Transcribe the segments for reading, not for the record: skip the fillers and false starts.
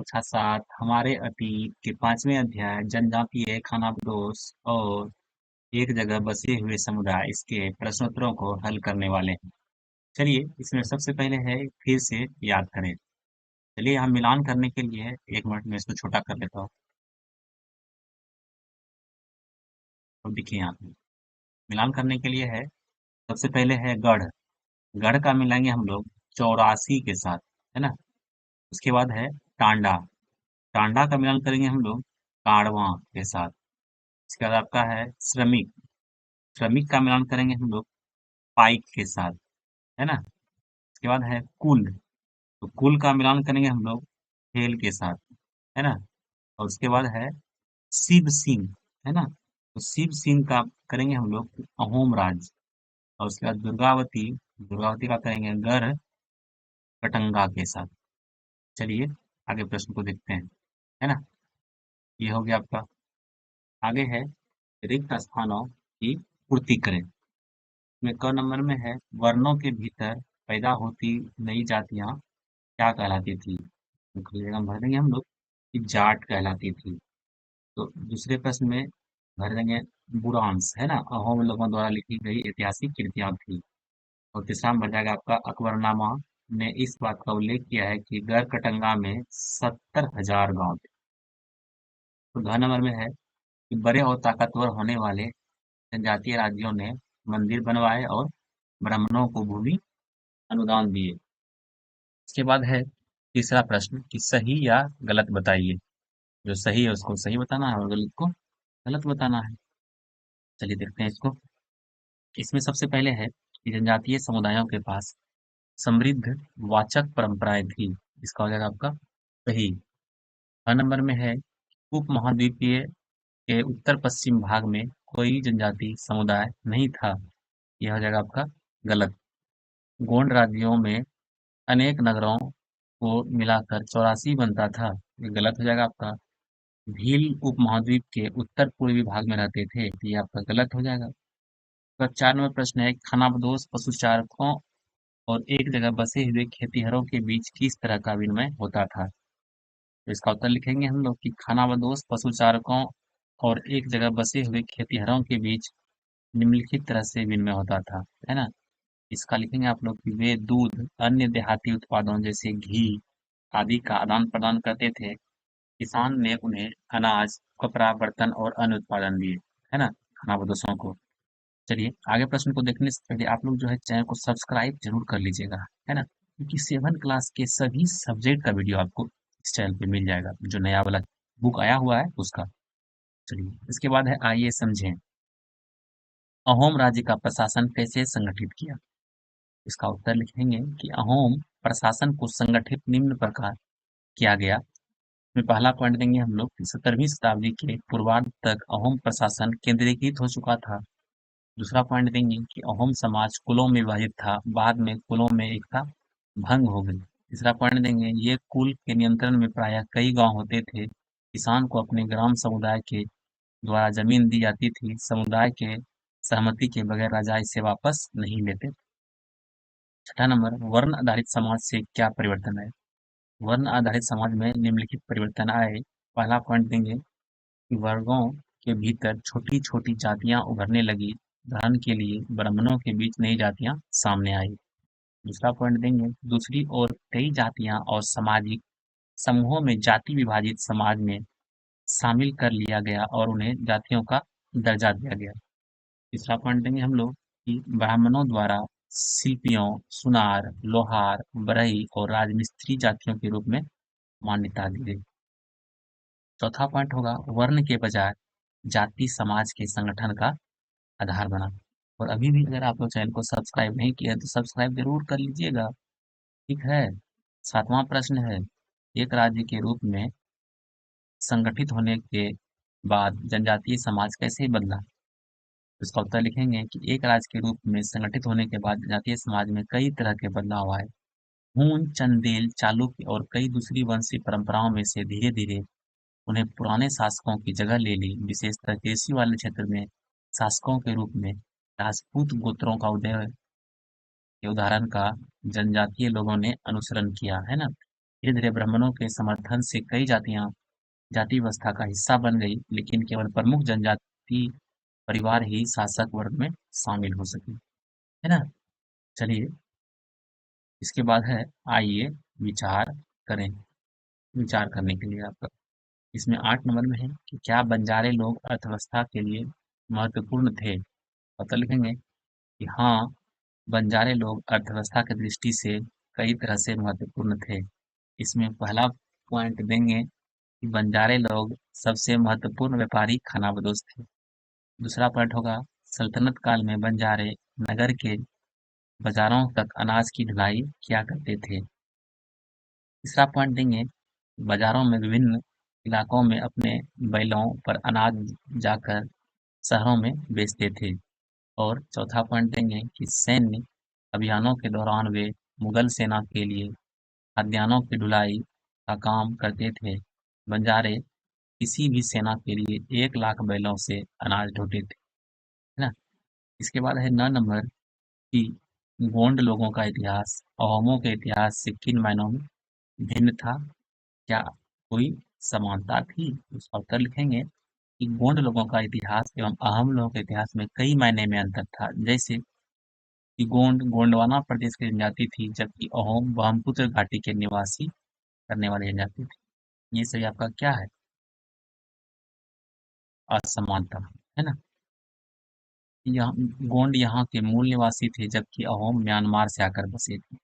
कक्षा 7 हमारे अतीत के 5वें अध्याय जनजातीय खानाबदोश और एक जगह बसे हुए समुदाय इसके प्रश्नोत्तरों को हल करने वाले हैं। चलिए इसमें सबसे पहले है फिर से याद करें। चलिए हम मिलान करने के लिए 1 मिनट में इसको छोटा कर लेता हूँ। अब देखिए यहाँ पे मिलान करने के लिए है, सबसे पहले है गढ़। गढ़ का मिलाएंगे हम लोग 84 के साथ, है ना। उसके बाद है टांडा। टांडा का मिलान करेंगे हम लोग काड़वा के साथ। इसके बाद आपका है श्रमिक। श्रमिक का मिलान करेंगे हम लोग पाइक के साथ, है ना। इसके बाद है कुल। तो कुल का मिलान करेंगे हम लोग खेल के साथ, है ना। और उसके बाद है शिव सिंह, है ना। तो शिव सिंह का करेंगे हम लोग अहोम राज्य। और उसके बाद दुर्गावती। दुर्गावती का करेंगे गढ़ कटंगा के साथ। चलिए आगे प्रश्न को देखते हैं, है ना। ये हो गया आपका। आगे है रिक्त स्थानों की पूर्ति करें। में क नंबर में है वर्णों के भीतर पैदा होती नई जातियां क्या कहलाती थी। तो खाली जगह में भर देंगे हम लोग कि जाट कहलाती थी। तो दूसरे प्रश्न में भर देंगे बुरांस, है ना, अहोम लोगों द्वारा लिखी गई ऐतिहासिक कृतियां थी। और तीसरा में भर जाएगा आपका अकबरनामा ने इस बात का उल्लेख किया है कि गढ़कटंगा में 70,000 गांव थे। तो घ नंबर में है कि बड़े और ताकतवर होने वाले जनजातीय राज्यों ने मंदिर बनवाए और ब्राह्मणों को भूमि अनुदान दिए। इसके बाद है तीसरा प्रश्न कि सही या गलत बताइए। जो सही है उसको सही बताना है और गलत को गलत बताना है। चलिए देखते हैं इसको। इसमें सबसे पहले है कि जनजातीय समुदायों के पास समृद्ध वाचक परंपराएं थी। इसका हो जाएगा आपका सही। ख नंबर में है उप महाद्वीपीय के उत्तर पश्चिम भाग में कोई जनजाति समुदाय नहीं था। यह हो जाएगा आपका गलत। गोंड राज्यों में अनेक नगरों को मिलाकर 84 बनता था। ये गलत हो जाएगा आपका। भील उपमहाद्वीप के उत्तर पूर्वी भाग में रहते थे, तो ये आपका गलत हो जाएगा। तो 4 नंबर प्रश्न है खानाबदोश पशुचारकों और एक जगह बसे हुए खेतिहरों के बीच किस तरह का विनिमय होता था। तो इसका उत्तर लिखेंगे हम लोग कि खानाबदोश पशुचारकों और एक जगह बसे हुए खेतिहरों के बीच निम्नलिखित तरह से विनिमय होता था, है ना। इसका लिखेंगे आप लोग कि वे दूध अन्य देहाती उत्पादों जैसे घी आदि का आदान प्रदान करते थे। किसान ने उन्हें अनाज, कपड़ा, बर्तन और अन्य उत्पादन दिए, है ना, खानाबदोशों को। चलिए आगे प्रश्न को देखने से पहले आप लोग जो है चैनल को सब्सक्राइब जरूर कर लीजिएगा, है ना, क्योंकि 7 क्लास के सभी सब्जेक्ट का वीडियो आपको इस चैनल पे मिल जाएगा, जो नया वाला बुक आया हुआ है उसका। चलिए इसके बाद है आइए समझें अहोम राज्य का प्रशासन कैसे संगठित किया। इसका उत्तर लिखेंगे कि अहोम प्रशासन को संगठित निम्न प्रकार किया गया। में पहला पॉइंट देंगे हम लोग कि 17वीं शताब्दी के पूर्वार्ध तक अहोम प्रशासन केंद्रीकृत हो चुका था। दूसरा पॉइंट देंगे कि अहोम समाज कुलों में विभाजित था, बाद में कुलों में एकता भंग हो गई। तीसरा पॉइंट देंगे ये कुल के नियंत्रण में प्रायः कई गांव होते थे। किसान को अपने ग्राम समुदाय के द्वारा जमीन दी जाती थी। समुदाय के सहमति के बगैर राजा इसे वापस नहीं लेते। छठा नंबर वर्ण आधारित समाज से क्या परिवर्तन है। वर्ण आधारित समाज में निम्नलिखित परिवर्तन आए। पहला पॉइंट देंगे कि वर्गों के भीतर छोटी छोटी जातियां उभरने लगी। उदाहरण के लिए ब्राह्मणों के बीच नई जातियां सामने आई। दूसरा पॉइंट देंगे दूसरी ओर कई जातियां और सामाजिक समूहों में जाति विभाजित समाज में शामिल कर लिया गया और उन्हें जातियों का दर्जा दिया गया। तीसरा पॉइंट देंगे हम लोग कि ब्राह्मणों द्वारा शिल्पियों, सुनार, लोहार, बढ़ई और राजमिस्त्री जातियों के रूप में मान्यता दी गई। चौथा पॉइंट होगा वर्ण के बजाय जाति समाज के संगठन का आधार बना। और अभी भी अगर आप लोग चैनल को सब्सक्राइब नहीं किया तो सब्सक्राइब जरूर कर लीजिएगा, ठीक है। सातवां प्रश्न है एक राज्य के रूप में संगठित होने के बाद जनजातीय समाज कैसे बदला। इसका उत्तर लिखेंगे कि एक राज्य के रूप में संगठित होने के बाद जनजातीय समाज में कई तरह के बदलाव आए। हूण, चंदेल, चालुक्य और कई दूसरी वंशी परंपराओं में से धीरे धीरे उन्हें पुराने शासकों की जगह ले ली। विशेषकर कृषि वाले क्षेत्र में शासकों के रूप में राजपूत गोत्रों का उदय के उदाहरण का जनजातीय लोगों ने अनुसरण किया, है ना। धीरे धीरे ब्राह्मणों के समर्थन से कई जातियां जाति व्यवस्था का हिस्सा बन गई, लेकिन केवल प्रमुख जनजाति परिवार ही शासक वर्ग में शामिल हो सके, है ना। चलिए, इसके बाद है, आइए विचार करें। विचार करने के लिए आपका इसमें 8 नंबर में है कि क्या बंजारे लोग अर्थव्यवस्था के लिए महत्वपूर्ण थे। पता लिखेंगे कि हाँ, बंजारे लोग अर्थव्यवस्था की दृष्टि से कई तरह से महत्वपूर्ण थे। इसमें पहला पॉइंट देंगे कि बंजारे लोग सबसे महत्वपूर्ण व्यापारी खानाबदोश थे। दूसरा पॉइंट होगा, सल्तनत काल में बंजारे नगर के बाजारों तक अनाज की ढुलाई किया करते थे। तीसरा पॉइंट देंगे, बाजारों में विभिन्न इलाकों में अपने बैलों पर अनाज जाकर शहरों में बेचते थे। और चौथा पॉइंट देंगे कि सैन्य अभियानों के दौरान वे मुगल सेना के लिए खाद्यान्नों की ढुलाई का काम करते थे। बंजारे किसी भी सेना के लिए 1 लाख बैलों से अनाज ढोते थे, है ना। इसके बाद है 9 नंबर की गोंड लोगों का इतिहास अहोमों के इतिहास से किन मायनों में भिन्न था। क्या कोई समानता थी। उसका उत्तर लिखेंगे कि गोंड लोगों का इतिहास एवं अहम लोगों के इतिहास में कई मायने में अंतर था। जैसे कि गोंड गोंडवाना प्रदेश की जनजाति थी, जबकि अहोम ब्रह्मपुत्र घाटी के निवासी करने वाली जनजाति थी। ये सही आपका क्या है, असमानता, है ना। यहाँ गोंड यहाँ के मूल निवासी थे, जबकि अहोम म्यांमार से आकर बसे थे।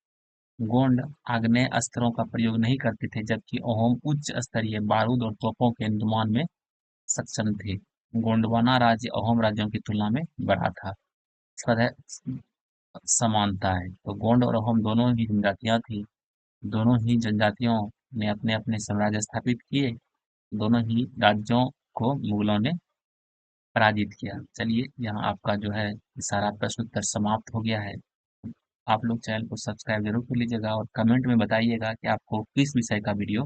गोंड आग्नेय अस्त्रों का प्रयोग नहीं करते थे, जबकि अहोम उच्च स्तरीय बारूद और तोपों के निर्माण में सक्षम थे। गोंडवाना राज्य अहोम राज्यों की तुलना में बड़ा था। इसका है समानता है, तो गोंड और अहोम दोनों ही जनजातियां थी। दोनों ही जनजातियों ने अपने अपने साम्राज्य स्थापित किए। दोनों ही राज्यों को मुगलों ने पराजित किया। चलिए, यहाँ आपका जो है ये सारा प्रश्न उत्तर समाप्त हो गया है। आप लोग चैनल को सब्सक्राइब जरूर कर लीजिएगा और कमेंट में बताइएगा कि आपको किस विषय का वीडियो